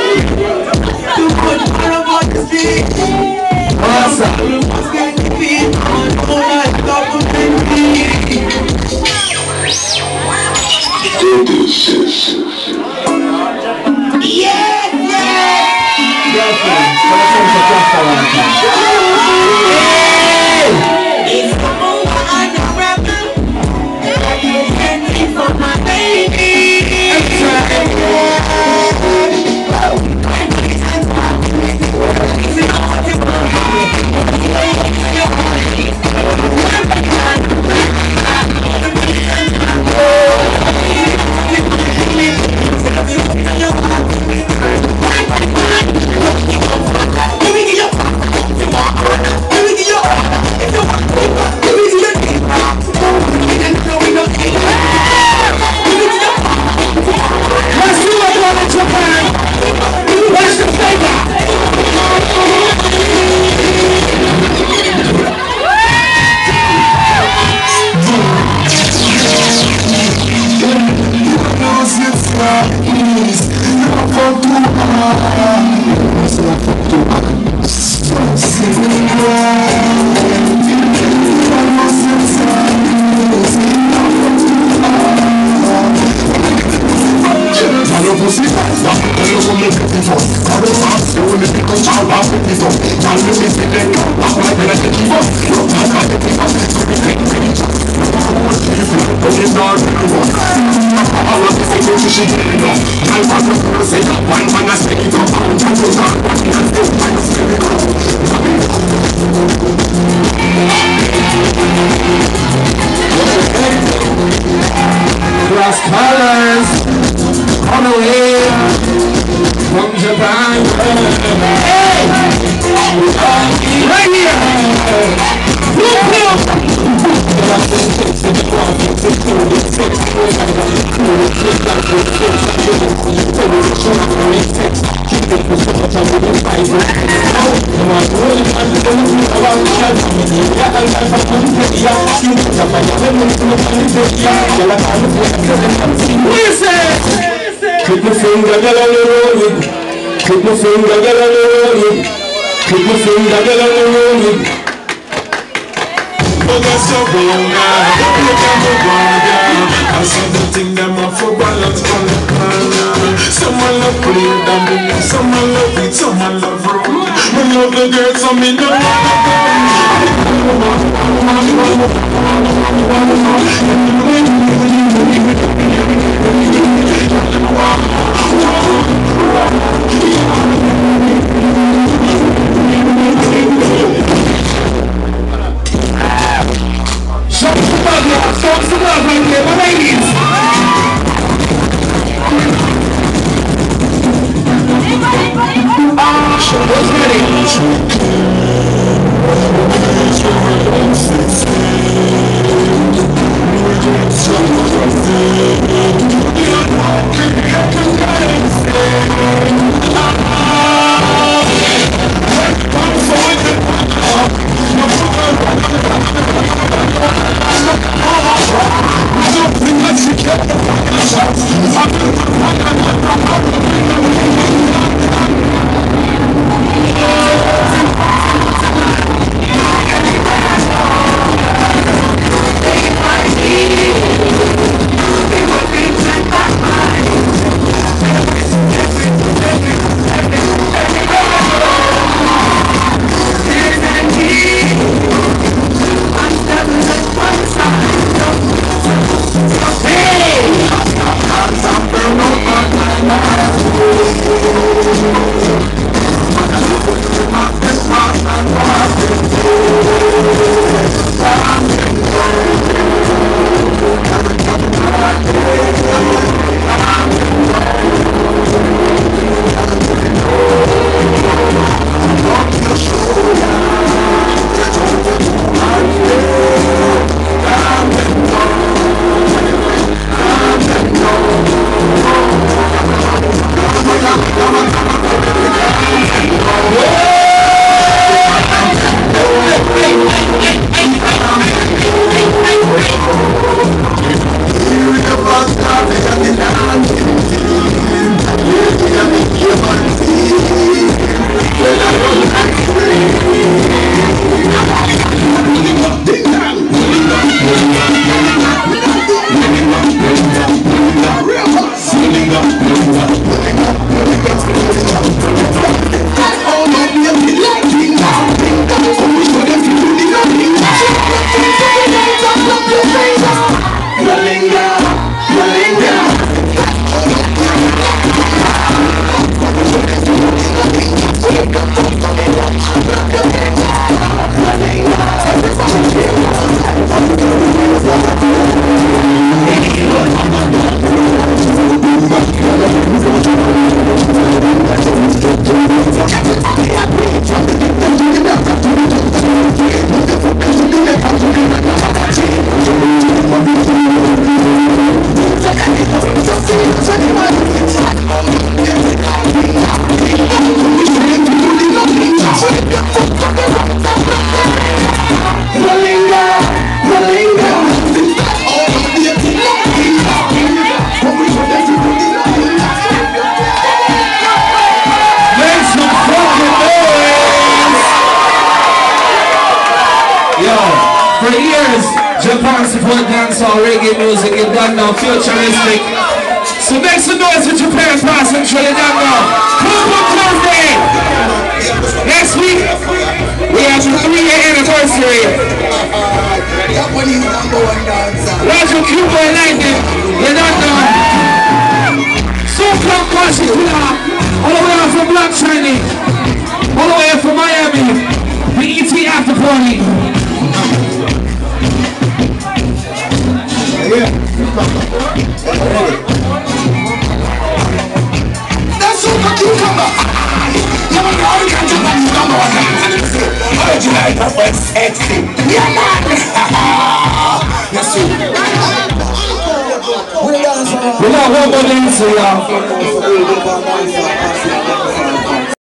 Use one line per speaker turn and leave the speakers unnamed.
Too much fun about the street. Awesome. What's going to be on all that government feet? Yes, yes. It's the over on the rebel. Sending for my baby. Cross colors on the way from Japan. Hey! Right here! Keep your finger, get on the road. Keep your finger, get on the road. Keep your finger, get on the road. Oh, that's so wrong now. Look at the wrong now. I saw the thing that my for balance on the corner. Someone love play down, someone love it, someone love road. We love the girls, so me no Show some love right here, my ladies. What's
power support dancehall reggae music. You don't know, futuristic. So make some noise with your parents, pass and show you don't know. Thursday. Next week we have the 3-year anniversary. Roger Cuba and Lightning. You don't know. So come Washington, all the way from Black Chinese, all the way from Miami, the ET after party.
That's super cucumber. You know how you can jump on the number one dance. Original perfect sexy. Yeah man. Yes sir. We got one more dance, y'all.